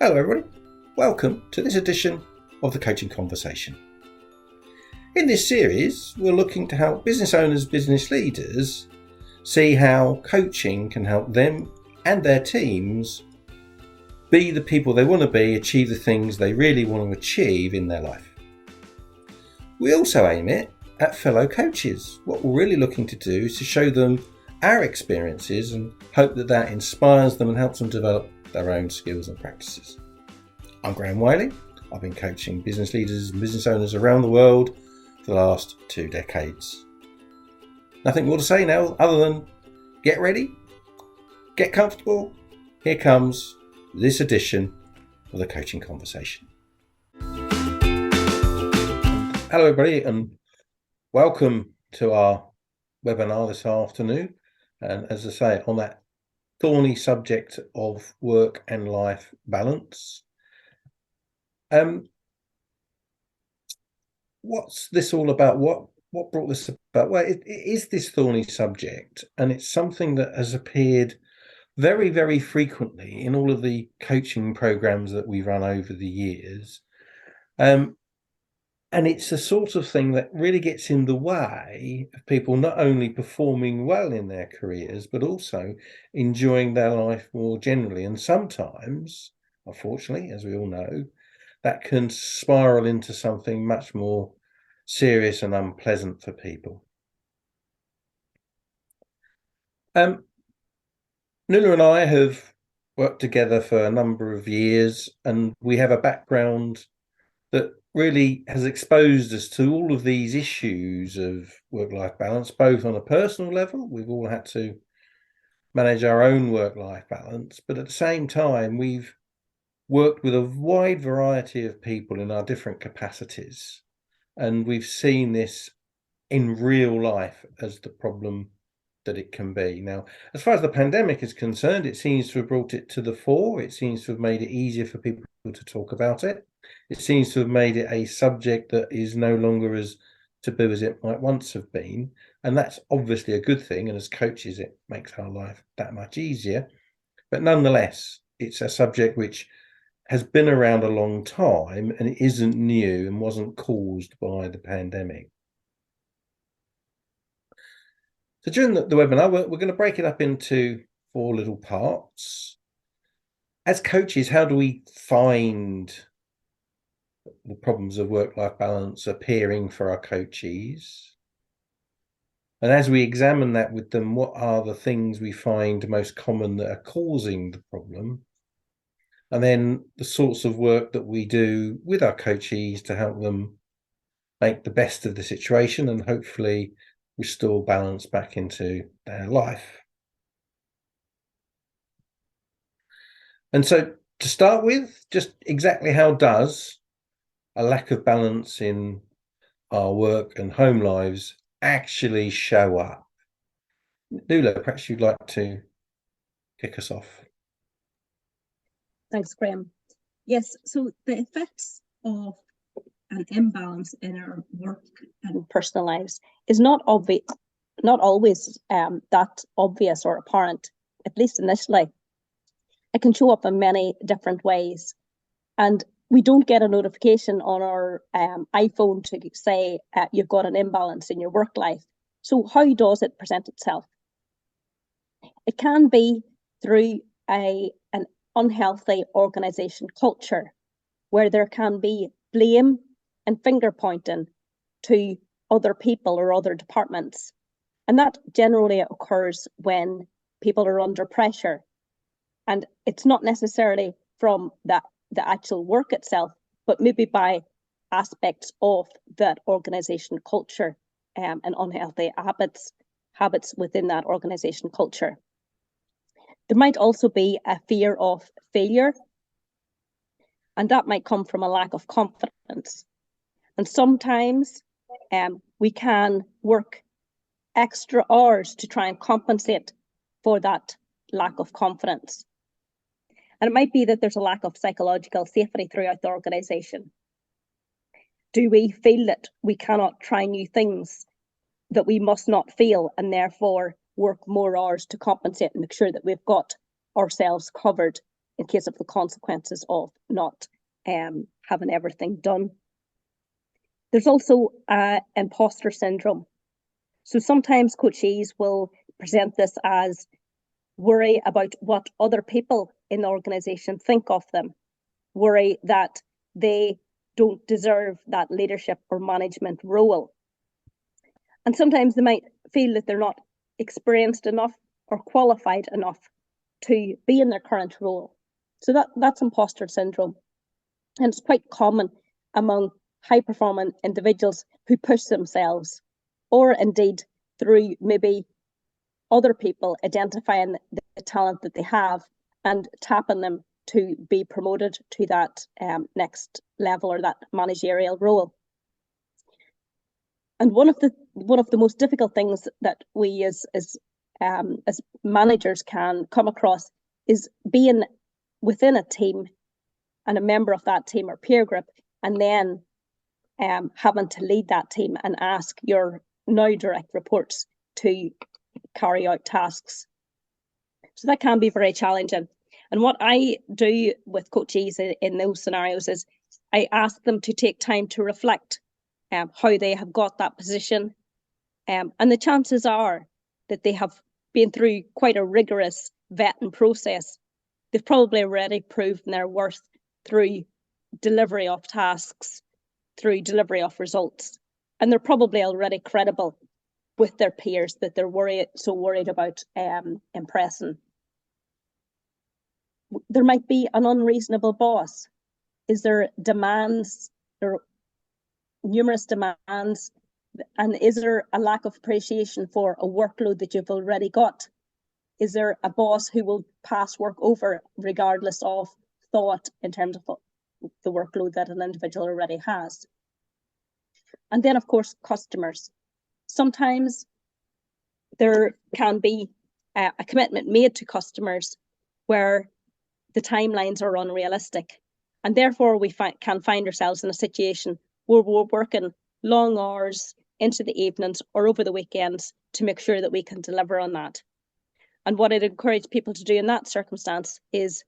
Hello everybody, welcome to this edition of the Coaching Conversation. In this series, we're looking to help business owners, business leaders see how coaching can help them and their teams be the people they want to be, achieve the things they really want to achieve in their life. We also aim it at fellow coaches. What we're really looking to do is to show them our experiences and hope that inspires them and helps them develop their own skills and practices. I'm Whiley. I've been coaching business leaders and business owners around the world for the last 2 decades. Nothing more to say now other than get ready, get comfortable. Here comes this edition of the Coaching Conversation. Hello everybody and welcome to our webinar this afternoon. And as I say, on that thorny subject of work and life balance. What's this all about? What brought this about? Well, it is this thorny subject, and it's something that has appeared very, very frequently in all of the coaching programs that we run over the years. And it's the sort of thing that really gets in the way of people not only performing well in their careers, but also enjoying their life more generally. And sometimes, unfortunately, as we all know, that can spiral into something much more serious and unpleasant for people. Nuala and I have worked together for a number of years, and we have a background that really has exposed us to all of these issues of work-life balance, both on a personal level. We've all had to manage our own work-life balance, but at the same time, we've worked with a wide variety of people in our different capacities. And we've seen this in real life as the problem that it can be. Now, as far as the pandemic is concerned, it seems to have brought it to the fore. It seems to have made it easier for people to talk about it. It seems to have made it a subject that is no longer as taboo as it might once have been. And that's obviously a good thing. And as coaches, it makes our life that much easier. But nonetheless, it's a subject which has been around a long time and it isn't new and wasn't caused by the pandemic. So during the webinar, we're going to break it up into 4 little parts. As coaches, how do we find the problems of work-life balance appearing for our coachees? And as we examine that with them, what are the things we find most common that are causing the problem? And then the sorts of work that we do with our coachees to help them make the best of the situation and hopefully restore balance back into their life. And so to start with, just exactly how does a lack of balance in our work and home lives actually show up? Nuala, perhaps you'd like to kick us off. Thanks, Graham. Yes, so the effects of an imbalance in our work and personal lives is not always that obvious or apparent, at least initially. It can show up in many different ways. And we don't get a notification on our iPhone to say you've got an imbalance in your work life. So how does it present itself? It can be through an unhealthy organisation culture where there can be blame and finger pointing to other people or other departments. And that generally occurs when people are under pressure. And it's not necessarily from the actual work itself, but maybe by aspects of that organisation culture and unhealthy habits within that organisation culture. There might also be a fear of failure, and that might come from a lack of confidence. And sometimes we can work extra hours to try and compensate for that lack of confidence. And it might be that there's a lack of psychological safety throughout the organisation. Do we feel that we cannot try new things that we must not fail and therefore work more hours to compensate and make sure that we've got ourselves covered in case of the consequences of not having everything done. There's also imposter syndrome. So sometimes coachees will present this as worry about what other people in the organisation think of them, worry that they don't deserve that leadership or management role. And sometimes they might feel that they're not experienced enough or qualified enough to be in their current role. So that's imposter syndrome. And it's quite common among high-performing individuals who push themselves, or indeed through maybe other people identifying the talent that they have and tapping them to be promoted to that next level or that managerial role. And one of the most difficult things that we as managers can come across is being within a team and a member of that team or peer group, and then having to lead that team and ask your now direct reports to carry out tasks. So that can be very challenging. And what I do with coachees in those scenarios is I ask them to take time to reflect how they have got that position. And the chances are that they have been through quite a rigorous vetting process. They've probably already proven their worth through delivery of tasks, through delivery of results. And they're probably already credible with their peers that they're so worried about impressing. There might be an unreasonable boss. Is there demands? There are numerous demands. And is there a lack of appreciation for a workload that you've already got? Is there a boss who will pass work over regardless of thought in terms of the workload that an individual already has? And then, of course, customers. Sometimes there can be a commitment made to customers where the timelines are unrealistic. And therefore, we can find ourselves in a situation where we're working long hours into the evenings or over the weekends to make sure that we can deliver on that. And what I'd encourage people to do in that circumstance is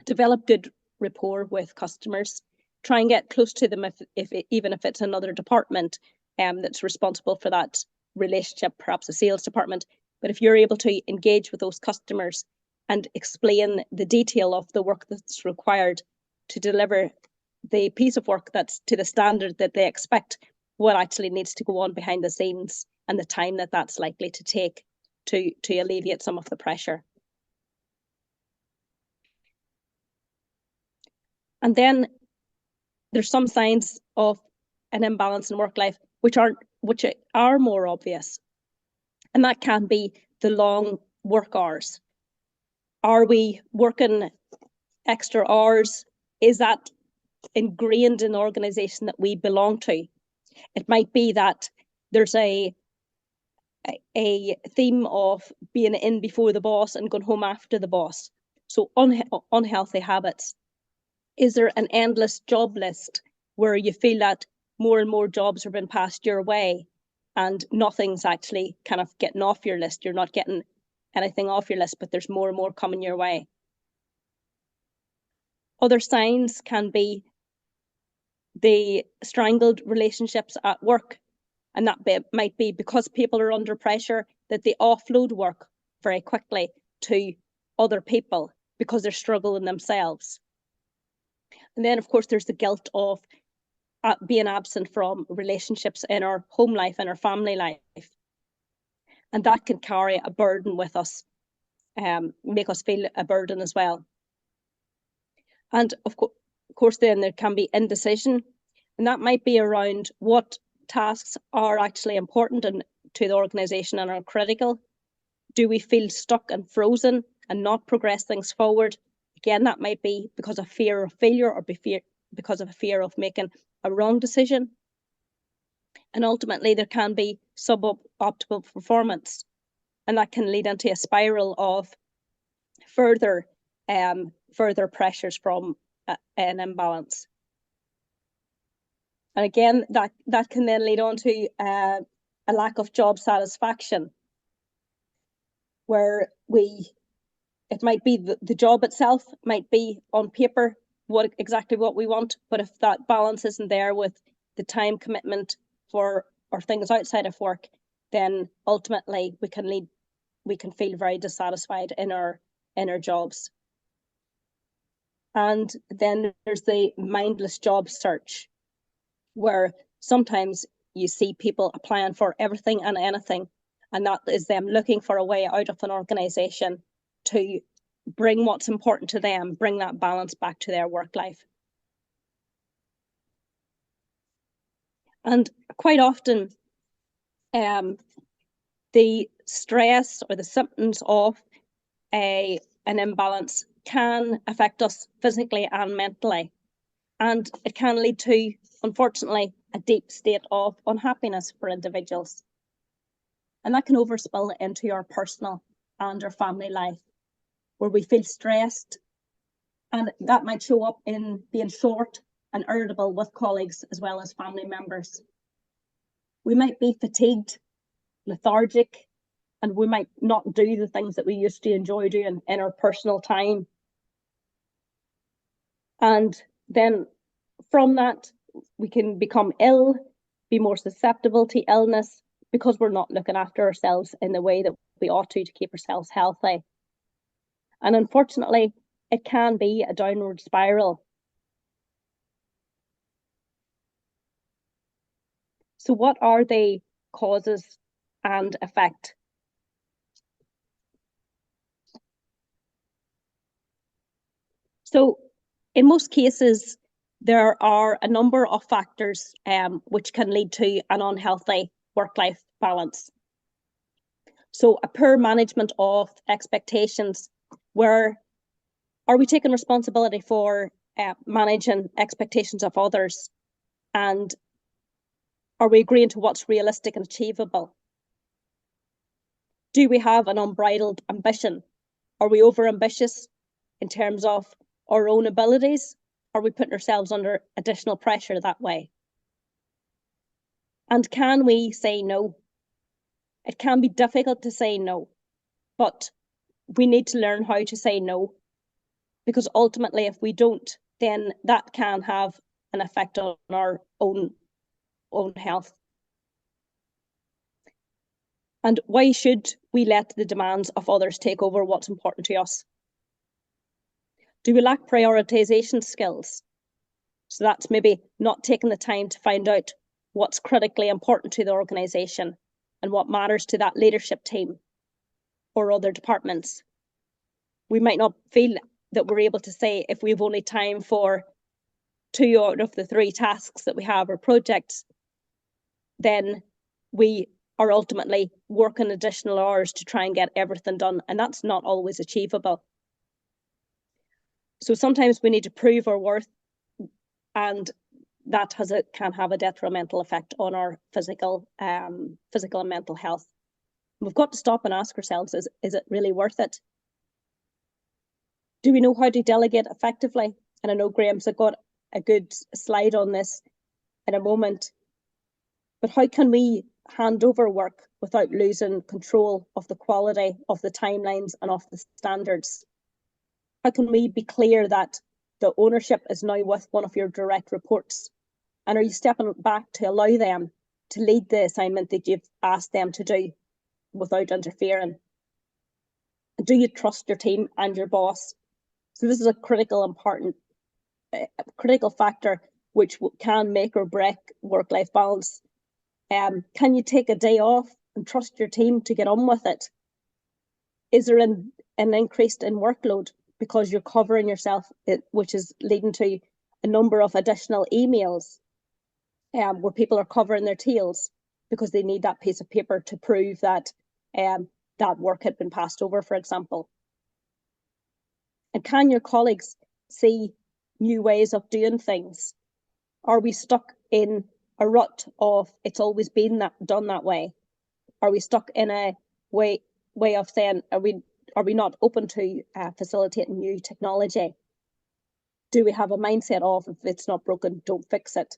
develop good rapport with customers, try and get close to them even if it's another department that's responsible for that relationship, perhaps a sales department. But if you're able to engage with those customers and explain the detail of the work that's required to deliver the piece of work that's to the standard that they expect, what actually needs to go on behind the scenes and the time that that's likely to take to alleviate some of the pressure. And then there's some signs of an imbalance in work life which are more obvious. And that can be the long work hours. Are we working extra hours? Is that ingrained in the organisation that we belong to? It might be that there's a theme of being in before the boss and going home after the boss. So unhealthy habits. Is there an endless job list where you feel that more and more jobs are being passed your way and nothing's actually kind of getting off your list? You're not getting anything off your list, but there's more and more coming your way. Other signs can be the strangled relationships at work. And that might be because people are under pressure that they offload work very quickly to other people because they're struggling themselves. And then, of course, there's the guilt of being absent from relationships in our home life and our family life. And that can carry a burden with us, make us feel a burden as well. And of course, then there can be indecision, and that might be around what tasks are actually important to the organisation and are critical. Do we feel stuck and frozen and not progress things forward? Again, that might be because of fear of failure or because of a fear of making a wrong decision. And ultimately, there can be suboptimal performance, and that can lead into a spiral of further pressures from an imbalance. And again, that can then lead on to a lack of job satisfaction, where we It might be the job itself might be on paper exactly what we want, but if that balance isn't there with the time commitment for or things outside of work, then ultimately we can feel very dissatisfied in our jobs. And then there's the mindless job search, where sometimes you see people applying for everything and anything, and that is them looking for a way out of an organisation to bring what's important to them, bring that balance back to their work life. And quite often, the stress or the symptoms of an imbalance can affect us physically and mentally. And it can lead to, unfortunately, a deep state of unhappiness for individuals. And that can overspill into our personal and our family life, where we feel stressed. And that might show up in being short and irritable with colleagues as well as family members. We might be fatigued, lethargic, and we might not do the things that we used to enjoy doing in our personal time. And then from that, we can become ill, be more susceptible to illness, because we're not looking after ourselves in the way that we ought to keep ourselves healthy. And unfortunately, it can be a downward spiral. So what are the causes and effect? So in most cases, there are a number of factors which can lead to an unhealthy work-life balance. So a poor management of expectations, where are we taking responsibility for managing expectations of others, and are we agreeing to what's realistic and achievable? Do we have an unbridled ambition? Are we over-ambitious in terms of our own abilities? Are we putting ourselves under additional pressure that way? And can we say no? It can be difficult to say no, but we need to learn how to say no, because ultimately, if we don't, then that can have an effect on our own health. And why should we let the demands of others take over what's important to us? Do we lack prioritization skills? So that's maybe not taking the time to find out what's critically important to the organisation and what matters to that leadership team or other departments. We might not feel that we're able to say, if we have only time for 2 out of the 3 tasks that we have or projects, then we are ultimately working additional hours to try and get everything done. And that's not always achievable. So sometimes we need to prove our worth, and that can have a detrimental effect on our physical and mental health. We've got to stop and ask ourselves, is it really worth it? Do we know how to delegate effectively? And I know Graham's got a good slide on this in a moment, but how can we hand over work without losing control of the quality, of the timelines, and of the standards? How can we be clear that the ownership is now with one of your direct reports? And are you stepping back to allow them to lead the assignment that you've asked them to do without interfering? Do you trust your team and your boss? So this is a critical factor which can make or break work-life balance. Can you take a day off and trust your team to get on with it? Is there an increase in workload because you're covering yourself, which is leading to a number of additional emails where people are covering their tails because they need that piece of paper to prove that that work had been passed over, for example? And can your colleagues see new ways of doing things? Are we stuck in a rut of it's always been done that way? Are we stuck in a way of saying, are we not open to facilitating new technology? Do we have a mindset of, if it's not broken, don't fix it?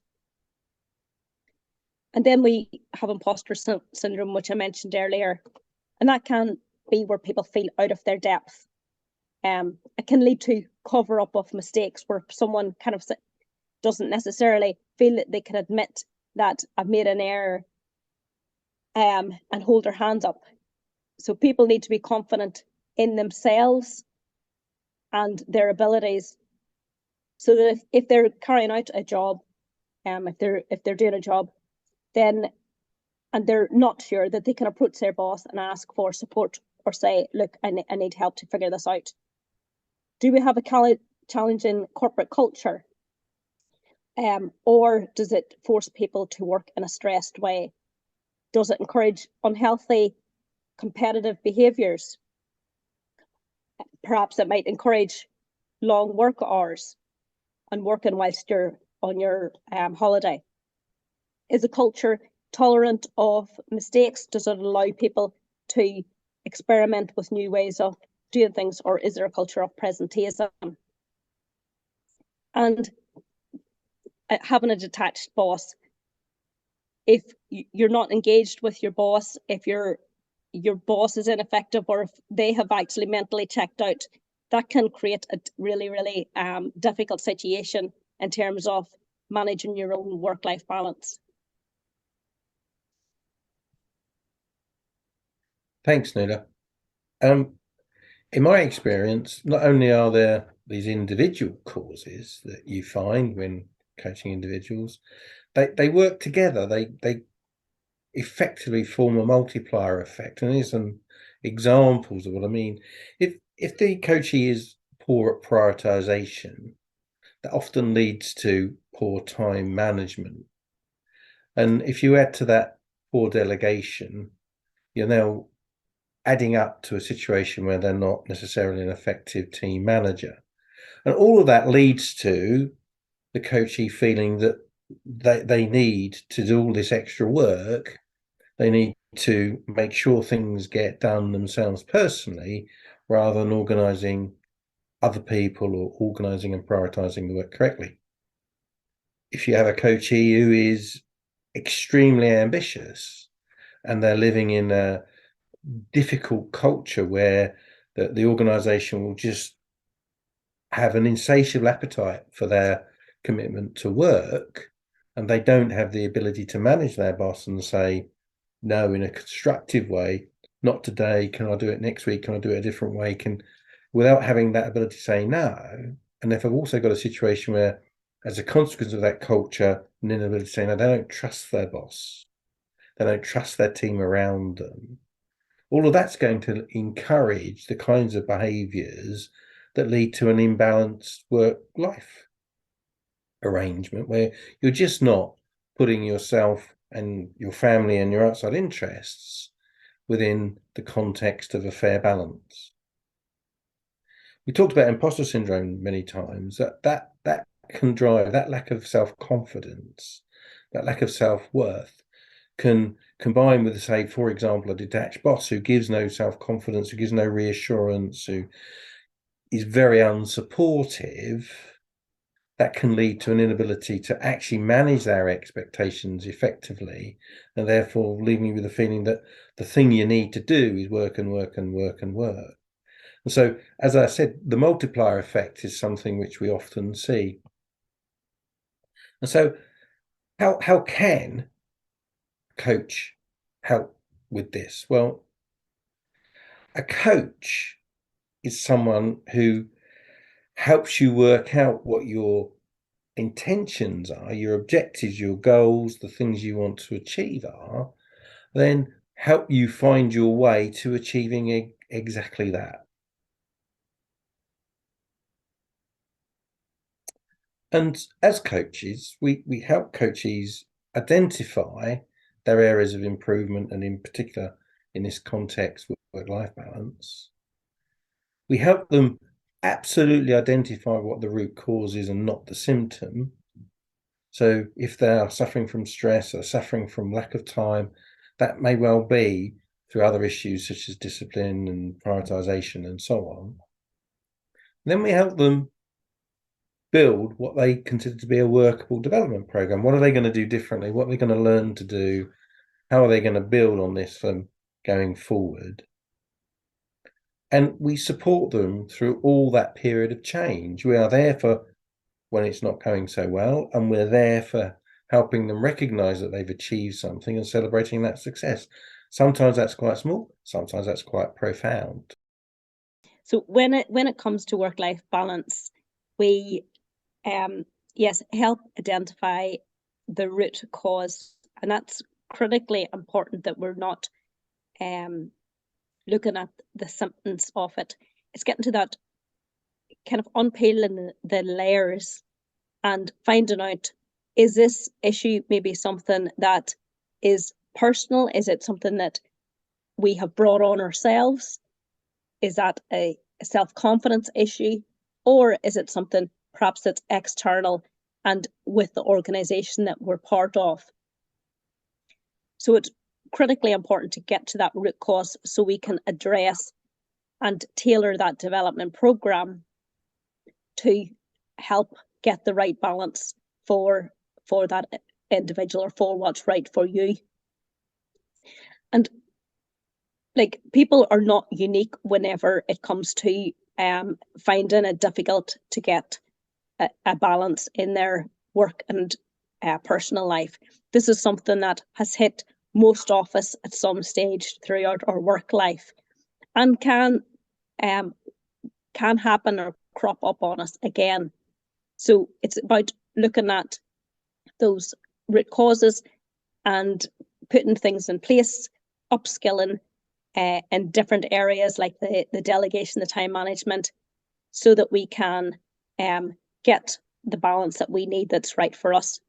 And then we have imposter syndrome, which I mentioned earlier, and that can be where people feel out of their depth. it can lead to cover up of mistakes where someone kind of doesn't necessarily feel that they can admit that I've made an error, and hold their hands up. So people need to be confident in themselves and their abilities, so that if they're carrying out a job, if they're doing a job, then and they're not sure, that they can approach their boss and ask for support, or say, look, I need help to figure this out. Do we have a challenging corporate culture? Or does it force people to work in a stressed way? Does it encourage unhealthy competitive behaviours? Perhaps it might encourage long work hours and working whilst you're on your holiday. Is a culture tolerant of mistakes? Does it allow people to experiment with new ways of doing things, or is there a culture of presenteeism? And having a detached boss, if you're not engaged with your boss, if your boss is ineffective, or if they have actually mentally checked out, that can create a really, really difficult situation in terms of managing your own work-life balance. Thanks, Nuala. In my experience, not only are there these individual causes that you find when coaching individuals, they work together. They effectively form a multiplier effect. And here's some examples of what I mean. If the coachee is poor at prioritization, that often leads to poor time management. And if you add to that poor delegation, you're now adding up to a situation where they're not necessarily an effective team manager. And all of that leads to the coachee feeling that they need to do all this extra work. They need to make sure things get done themselves personally, rather than organising other people or organising and prioritising the work correctly. If you have a coachee who is extremely ambitious and they're living in a difficult culture where the organisation will just have an insatiable appetite for their commitment to work, and they don't have the ability to manage their boss and say no in a constructive way, not today, can I do it next week, can I do it a different way, without having that ability to say no. And if I've also got a situation where, as a consequence of that culture and inability to say no, they don't trust their boss, they don't trust their team around them, all of that's going to encourage the kinds of behaviours that lead to an imbalanced work-life arrangement, where you're just not putting yourself and your family and your outside interests within the context of a fair balance. We talked about imposter syndrome many times. That can drive, that lack of self-confidence, that lack of self-worth, can combine with, say, for example, a detached boss who gives no self-confidence, who gives no reassurance, who is very unsupportive. That can lead to an inability to actually manage their expectations effectively, and therefore leaving you with a feeling that the thing you need to do is work and work and work and work. And so, as I said, the multiplier effect is something which we often see. And so how can coach help with this? Well, a coach is someone who helps you work out what your intentions are, your objectives, your goals, the things you want to achieve are, then help you find your way to achieving exactly that. And as coaches, we help coaches identify their areas of improvement, and in particular, in this context, work-life balance. We help them absolutely identify what the root cause is and not the symptom. So if they are suffering from stress or suffering from lack of time, that may well be through other issues such as discipline and prioritization and so on. Then we help them build what they consider to be a workable development program. What are they going to do differently? What are they going to learn to do? How are they going to build on this from going forward? And we support them through all that period of change. We are there for when it's not going so well, and we're there for helping them recognize that they've achieved something and celebrating that success. Sometimes that's quite small, sometimes that's quite profound. So when it comes to work-life balance, we yes, help identify the root cause, and that's critically important, that we're not looking at the symptoms of it. It's getting to that kind of unpeeling the layers and finding out, is this issue maybe something that is personal? Is it something that we have brought on ourselves? Is that a self-confidence issue? Or is it something perhaps that's external and with the organization that we're part of? So it's critically important to get to that root cause so we can address and tailor that development program to help get the right balance for that individual, or for what's right for you. And like, people are not unique whenever it comes to finding it difficult to get a balance in their work and personal life. This is something that has hit most of us at some stage throughout our work life, and can happen or crop up on us again. So it's about looking at those root causes and putting things in place, upskilling in different areas like the delegation, the time management, so that we can get the balance that we need that's right for us.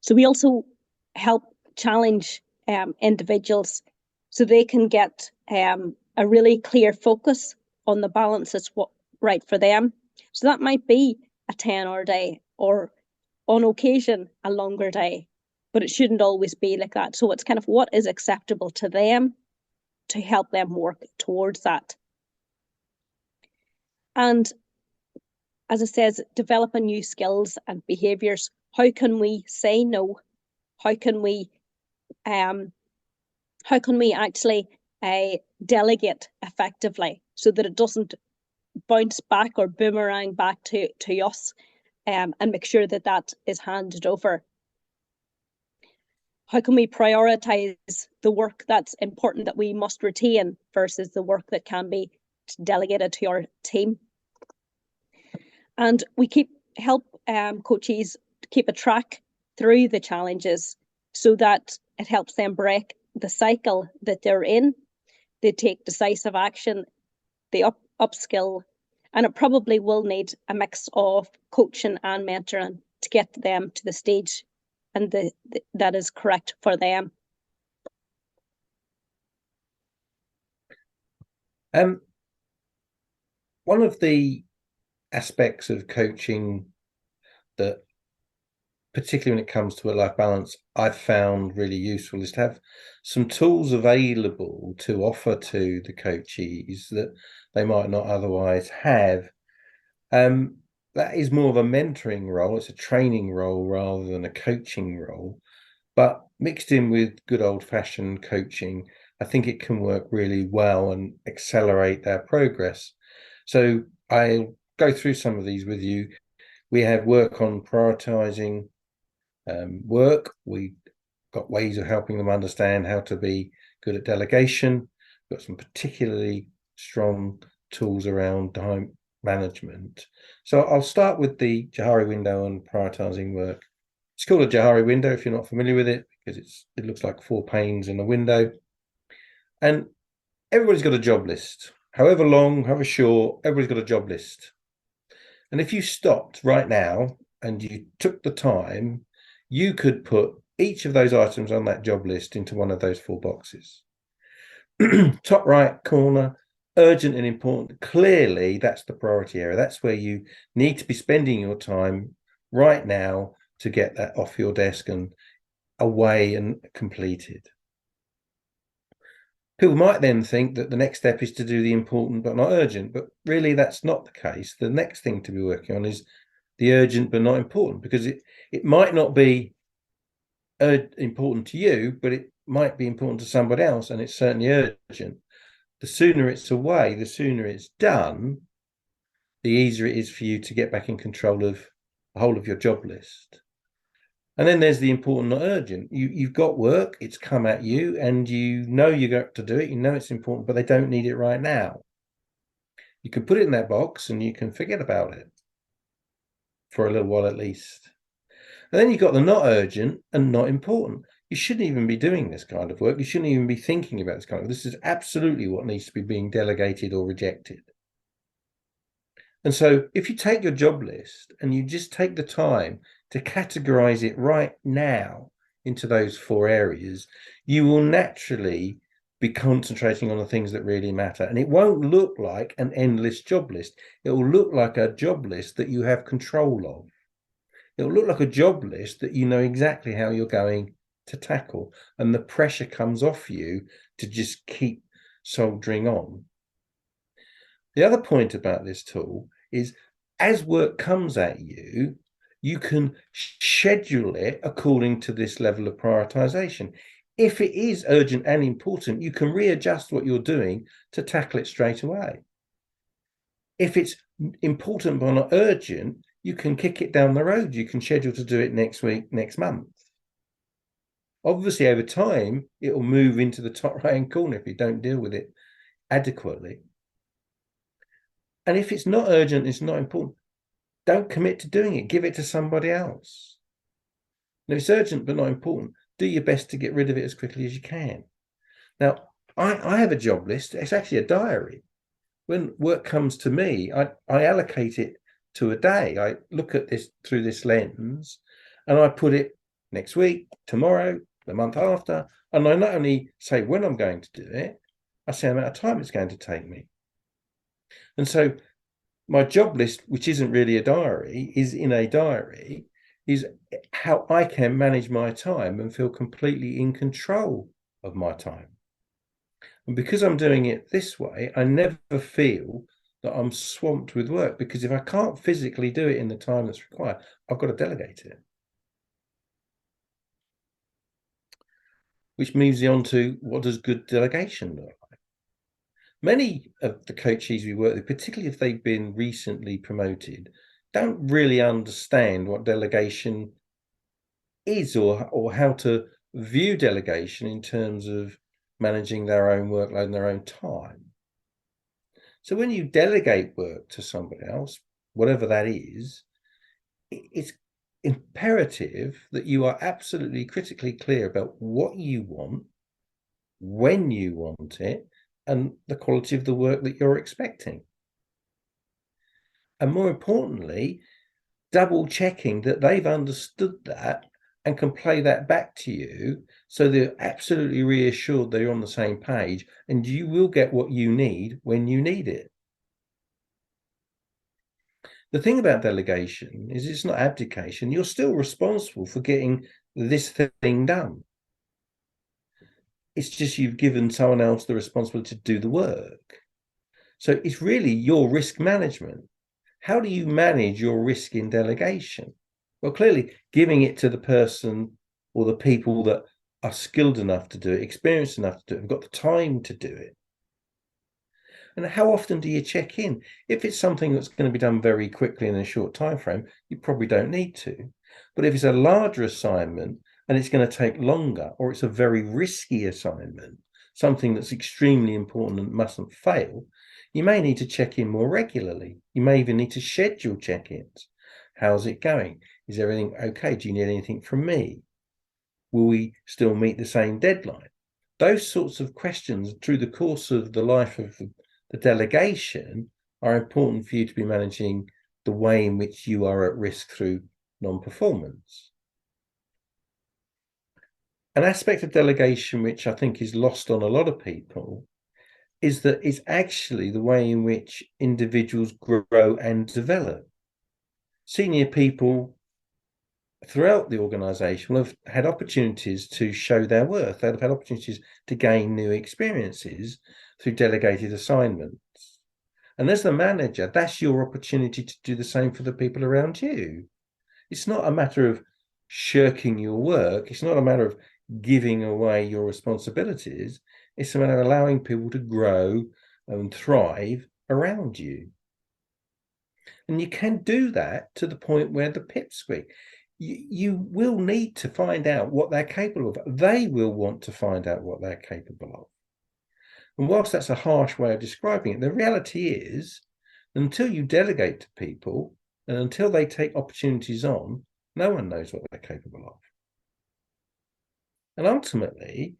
So we also help challenge individuals so they can get a really clear focus on the balance that's what right for them. So that might be a 10-hour day, or on occasion a longer day, but it shouldn't always be like that. So it's kind of what is acceptable to them to help them work towards that. And as it says, developing new skills and behaviours. How can we say no? How can we actually delegate effectively so that it doesn't bounce back or boomerang back to us, and make sure that that is handed over? How can we prioritize the work that's important, that we must retain, versus the work that can be delegated to our team? And we help coaches keep a track through the challenges so that it helps them break the cycle that they're in. They take decisive action, they upskill, and it probably will need a mix of coaching and mentoring to get them to the stage and that is correct for them. One of the aspects of coaching that, particularly when it comes to work-life balance, I've found really useful is to have some tools available to offer to the coachees that they might not otherwise have. That is more of a mentoring role. It's a training role rather than a coaching role, but mixed in with good old-fashioned coaching, I think it can work really well and accelerate their progress. So I'll go through some of these with you. We have work on prioritizing work. We got ways of helping them understand how to be good at delegation. We've got some particularly strong tools around time management. So I'll start with the Johari window on prioritizing work. It's called a Johari window if you're not familiar with it, because it looks like 4 panes in a window. And everybody's got a job list. However long, however short, everybody's got a job list. And if you stopped right now and you took the time, you could put each of those items on that job list into one of those 4 boxes. Top right corner, urgent and important. Clearly, that's the priority area. That's where you need to be spending your time right now to get that off your desk and away and completed. People might then think that the next step is to do the important but not urgent, but really that's not the case. The next thing to be working on is the urgent but not important, because it might not be important to you, but it might be important to somebody else, and it's certainly urgent. The sooner it's away, the sooner it's done, the easier it is for you to get back in control of the whole of your job list. And then there's the important, not urgent. You've got work, it's come at you, and you know you got to do it, you know it's important, but they don't need it right now. You can put it in that box and you can forget about it for a little while at least. And then you've got the not urgent and not important. You shouldn't even be doing this kind of work. You shouldn't even be thinking about this kind of work. This is absolutely what needs to be being delegated or rejected. And so if you take your job list and you just take the time to categorize it right now into those 4 areas, you will naturally be concentrating on the things that really matter. And it won't look like an endless job list. It will look like a job list that you have control of. It will look like a job list that you know exactly how you're going to tackle. And the pressure comes off you to just keep soldiering on. The other point about this tool is as work comes at you, you can schedule it according to this level of prioritization. If it is urgent and important, you can readjust what you're doing to tackle it straight away. If it's important but not urgent, you can kick it down the road. You can schedule to do it next week, next month. Obviously, over time, it will move into the top right-hand corner if you don't deal with it adequately. And if it's not urgent, it's not important, don't commit to doing it. Give it to somebody else. Now, if it's urgent but not important, do your best to get rid of it as quickly as you can. Now, I have a job list. It's actually a diary. When work comes to me, I allocate it to a day. I look at this through this lens and I put it next week, tomorrow, the month after. And I not only say when I'm going to do it, I say the amount of time it's going to take me. And so my job list, which isn't really a diary, is in a diary, is how I can manage my time and feel completely in control of my time. And because I'm doing it this way, I never feel that I'm swamped with work, because if I can't physically do it in the time that's required, I've got to delegate it. Which moves me on to, what does good delegation look like? Many of the coaches we work with, particularly if they've been recently promoted, don't really understand what delegation is or how to view delegation in terms of managing their own workload and their own time. So when you delegate work to somebody else, whatever that is, it's imperative that you are absolutely critically clear about what you want, when you want it, and the quality of the work that you're expecting. And more importantly, double checking that they've understood that and can play that back to you, so they're absolutely reassured they're on the same page and you will get what you need when you need it. The thing about delegation is it's not abdication. You're still responsible for getting this thing done. It's just you've given someone else the responsibility to do the work. So it's really your risk management. How do you manage your risk in delegation? Well, clearly giving it to the person or the people that are skilled enough to do it, experienced enough to do it, have got the time to do it. And how often do you check in? If it's something that's going to be done very quickly in a short time frame, you probably don't need to. But if it's a larger assignment and it's going to take longer, or it's a very risky assignment, something that's extremely important and mustn't fail, you may need to check in more regularly. You may even need to schedule check-ins. How's it going? Is everything okay? Do you need anything from me? Will we still meet the same deadline? Those sorts of questions through the course of the life of the delegation are important for you to be managing the way in which you are at risk through non-performance. An aspect of delegation which I think is lost on a lot of people is that it's actually the way in which individuals grow and develop. Senior people throughout the organization will have had opportunities to show their worth. They'll have had opportunities to gain new experiences through delegated assignments. And as the manager, that's your opportunity to do the same for the people around you. It's not a matter of shirking your work. It's not a matter of giving away your responsibilities. It's about allowing people to grow and thrive around you. And you can do that to the point where the pipsqueak, you will need to find out what they're capable of. They will want to find out what they're capable of. And whilst that's a harsh way of describing it, the reality is, until you delegate to people and until they take opportunities on, no one knows what they're capable of. And ultimately,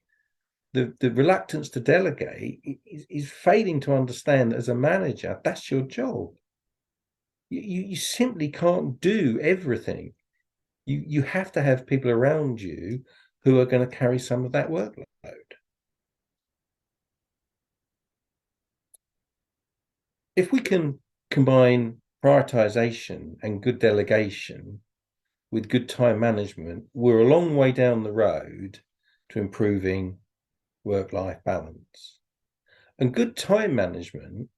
the reluctance to delegate is failing to understand that as a manager, that's your job. You simply can't do everything. You have to have people around you who are going to carry some of that workload. If we can combine prioritization and good delegation with good time management, we're a long way down the road to improving work-life balance. And good time management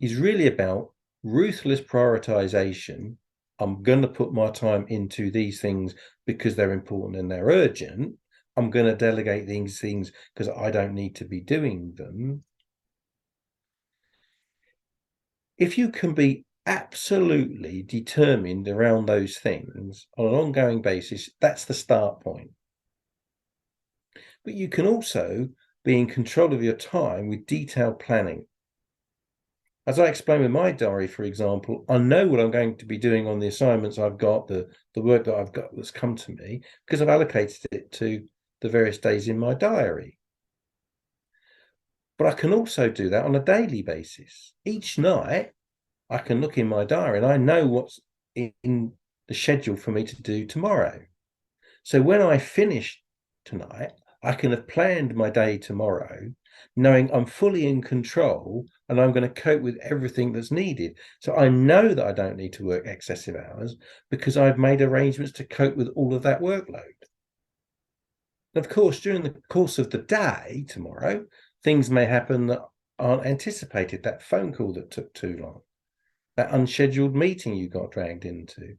is really about ruthless prioritization. I'm going to put my time into these things because they're important and they're urgent. I'm going to delegate these things because I don't need to be doing them. If you can be absolutely determined around those things on an ongoing basis, that's the start point. But you can also be in control of your time with detailed planning. As I explained with my diary, for example, I know what I'm going to be doing on the assignments I've got, the work that I've got that's come to me, because I've allocated it to the various days in my diary. But I can also do that on a daily basis. Each night, I can look in my diary and I know what's in the schedule for me to do tomorrow. So when I finish tonight, I can have planned my day tomorrow, knowing I'm fully in control and I'm going to cope with everything that's needed. So I know that I don't need to work excessive hours because I've made arrangements to cope with all of that workload. And of course, during the course of the day tomorrow, things may happen that aren't anticipated. That phone call that took too long, that unscheduled meeting you got dragged into.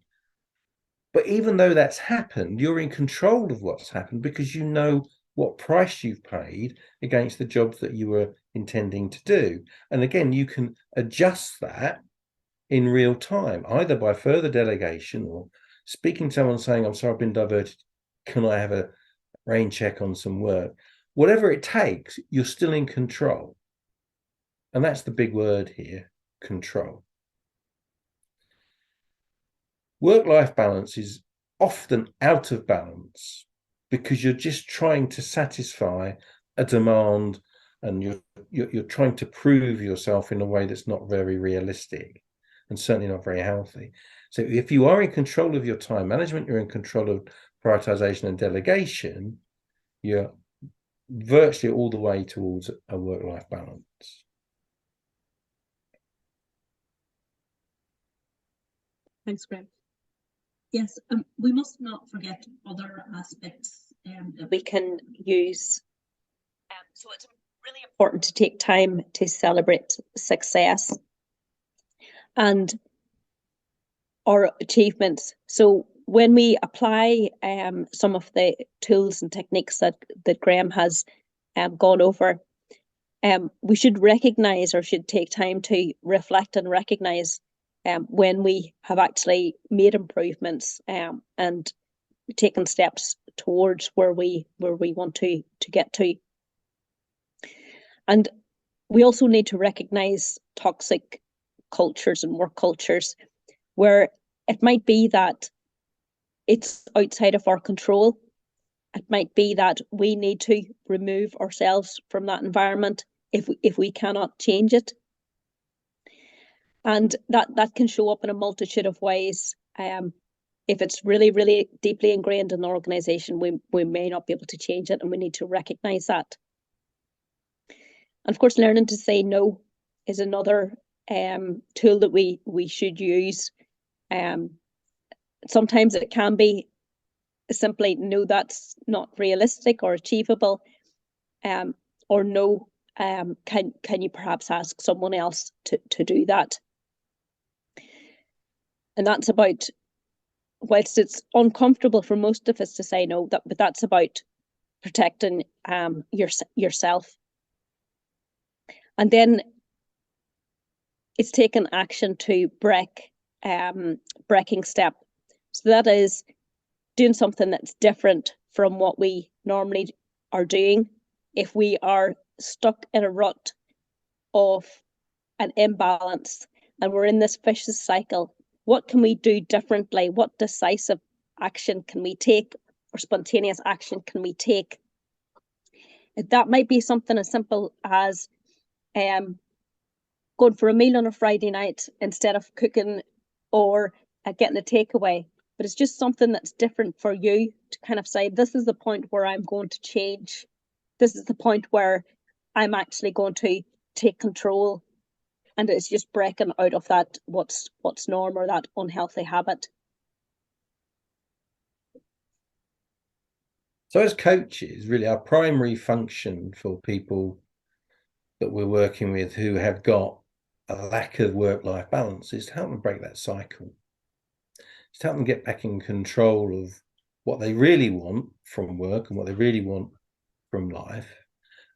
But even though that's happened, you're in control of what's happened because you know what price you've paid against the job that you were intending to do. And again, you can adjust that in real time, either by further delegation or speaking to someone saying, I'm sorry, I've been diverted. Can I have a rain check on some work? Whatever it takes, you're still in control. And that's the big word here, control. Work-life balance is often out of balance because you're just trying to satisfy a demand and you're trying to prove yourself in a way that's not very realistic and certainly not very healthy. So if you are in control of your time management, you're in control of prioritization and delegation, you're virtually all the way towards a work-life balance. Thanks, Greg. Yes, we must not forget other aspects that we can use. So it's really important to take time to celebrate success and our achievements. So when we apply some of the tools and techniques that Graham has gone over, we should recognize or should take time to reflect and recognize when we have actually made improvements and taken steps towards where we want to get to. And we also need to recognize toxic cultures and work cultures where it might be that it's outside of our control. It might be that we need to remove ourselves from that environment if we cannot change it. And that can show up in a multitude of ways. If it's really, really deeply ingrained in the organization, we may not be able to change it, and we need to recognize that. And of course, learning to say no is another tool that we should use. Sometimes it can be simply no, that's not realistic or achievable, or no, can you perhaps ask someone else to do that? And that's about, whilst it's uncomfortable for most of us to say no, but that's about protecting yourself And then it's taking action to breaking step. So that is doing something that's different from what we normally are doing. If we are stuck in a rut of an imbalance and we're in this vicious cycle, what can we do differently? What decisive action can we take, or spontaneous action can we take? That might be something as simple as going for a meal on a Friday night instead of cooking, or getting a takeaway. But it's just something that's different for you to kind of say, this is the point where I'm going to change. This is the point where I'm actually going to take control. And it's just breaking out of that what's norm, or that unhealthy habit. So as coaches, really our primary function for people that we're working with who have got a lack of work-life balance is to help them break that cycle. It's to help them get back in control of what they really want from work and what they really want from life,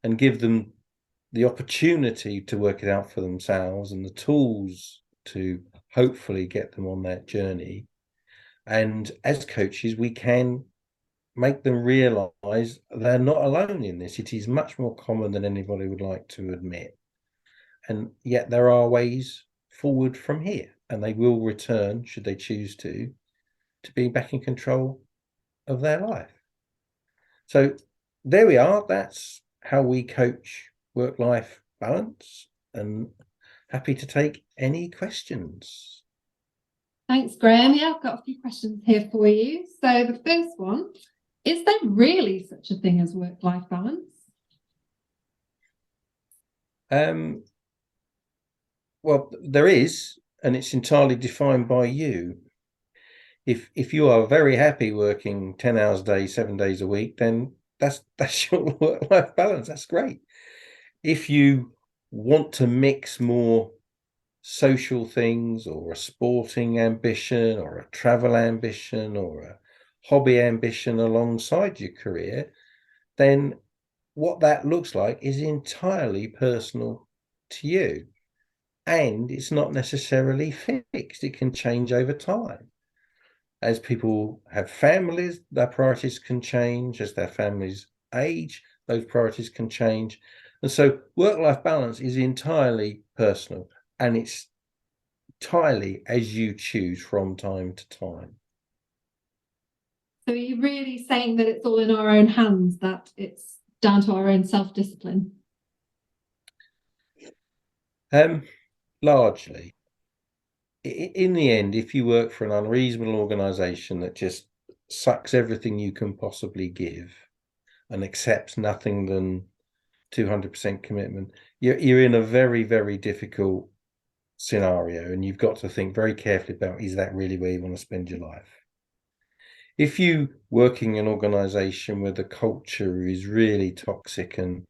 and give them the opportunity to work it out for themselves and the tools to hopefully get them on that journey. And as coaches, we can make them realize they're not alone in this. It is much more common than anybody would like to admit. And yet there are ways forward from here, and they will return, should they choose to being back in control of their life. So there we are. That's how we coach work-life balance, and happy to take any questions. Thanks, Graham. Yeah, I've got a few questions here for you. So the first one, is there really such a thing as work-life balance? Well, there is, and it's entirely defined by you. If you are very happy working 10 hours a day, 7 days a week, then that's your work-life balance. That's great. If you want to mix more social things, or a sporting ambition, or a travel ambition, or a hobby ambition alongside your career, then what that looks like is entirely personal to you. And it's not necessarily fixed. It can change over time. As people have families, their priorities can change. As their families age, those priorities can change. And so work-life balance is entirely personal, and it's entirely as you choose from time to time. So are you really saying that it's all in our own hands, that it's down to our own self-discipline? Largely. In the end, if you work for an unreasonable organisation that just sucks everything you can possibly give and accepts nothing than 200% commitment, you're in a very, very difficult scenario, and you've got to think very carefully about, is that really where you want to spend your life? If you working in an organisation where the culture is really toxic and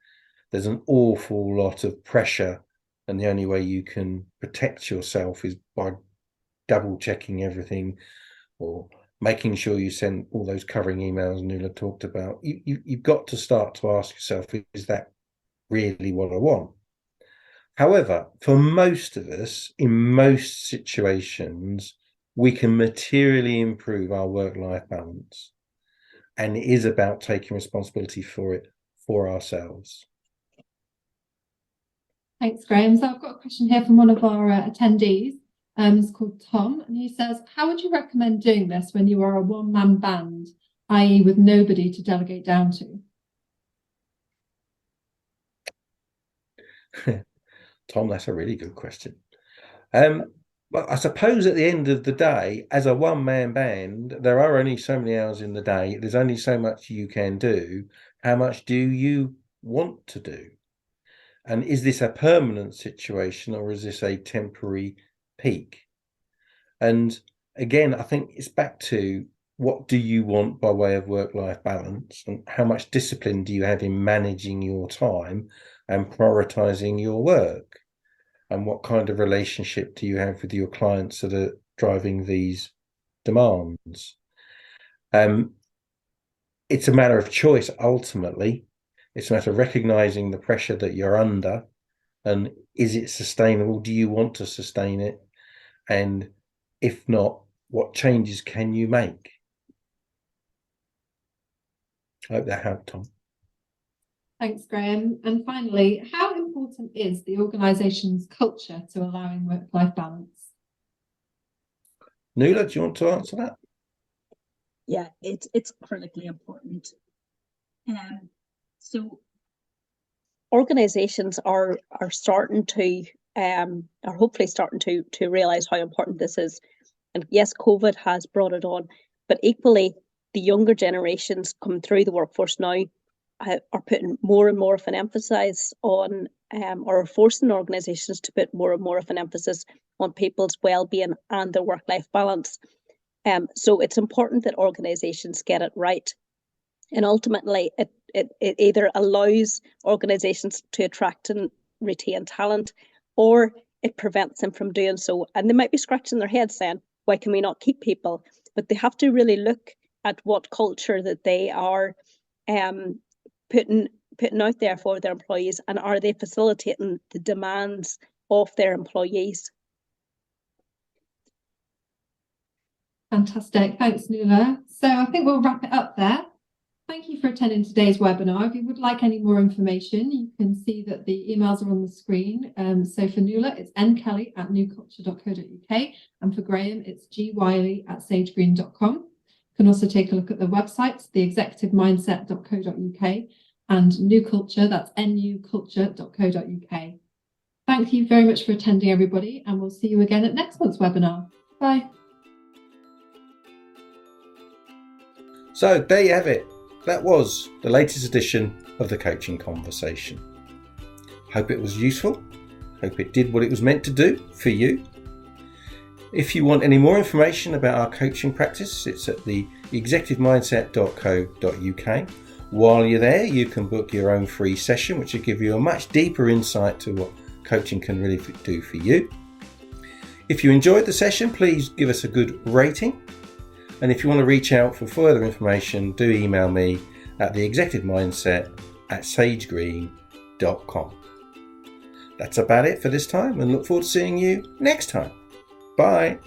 there's an awful lot of pressure, and the only way you can protect yourself is by double checking everything, or making sure you send all those covering emails Nuala talked about, you've got to start to ask yourself, is that really what I want? However, for most of us, in most situations, we can materially improve our work-life balance, and it is about taking responsibility for it for ourselves. Thanks, Graham. So I've got a question here from one of our attendees. It's called Tom, and he says, how would you recommend doing this when you are a one-man band, i.e. with nobody to delegate down to? Tom, that's a really good question. Well, I suppose at the end of the day, as a one-man band, there are only so many hours in the day. There's only so much you can do. How much do you want to do? And is this a permanent situation, or is this a temporary peak? And again, I think it's back to, what do you want by way of work-life balance, and how much discipline do you have in managing your time and prioritizing your work? And what kind of relationship do you have with your clients that are driving these demands? It's a matter of choice, ultimately. It's a matter of recognizing the pressure that you're under and is it sustainable? Do you want to sustain it? And if not, what changes can you make? I hope that helped, Tom. Thanks, Graham. And finally, how important is the organisation's culture to allowing work-life balance? Nuala, do you want to answer that? Yeah, it's critically important. So organizations are starting to are hopefully starting to realize how important this is. And yes, COVID has brought it on, but equally the younger generations coming through the workforce now are putting more and more of an emphasis on or are forcing organizations to put more and more of an emphasis on people's well-being and their work-life balance. So it's important that organizations get it right. And ultimately, it either allows organizations to attract and retain talent, or it prevents them from doing so. And they might be scratching their heads saying, why can we not keep people? But they have to really look at what culture that they are putting out there for their employees, and are they facilitating the demands of their employees? Fantastic. Thanks, Nuala. So I think we'll wrap it up there. Thank you for attending today's webinar. If you would like any more information, you can see that the emails are on the screen. So for Nuala, it's nkelly@newculture.co.uk, and for Graham, it's gwiley@sagegreen.com. You can also take a look at the websites, theexecutivemindset.co.uk and New Culture, that's nuculture.co.uk. Thank you very much for attending, everybody, and we'll see you again at next month's webinar. Bye. So there you have it. That was the latest edition of the Coaching Conversation. Hope it was useful. Hope it did what it was meant to do for you. If you want any more information about our coaching practice, it's at the executivemindset.co.uk. While you're there, you can book your own free session, which will give you a much deeper insight to what coaching can really do for you. If you enjoyed the session, please give us a good rating. And if you want to reach out for further information, do email me at theexecutivemindset@sagegreen.com. That's about it for this time, and look forward to seeing you next time. Bye.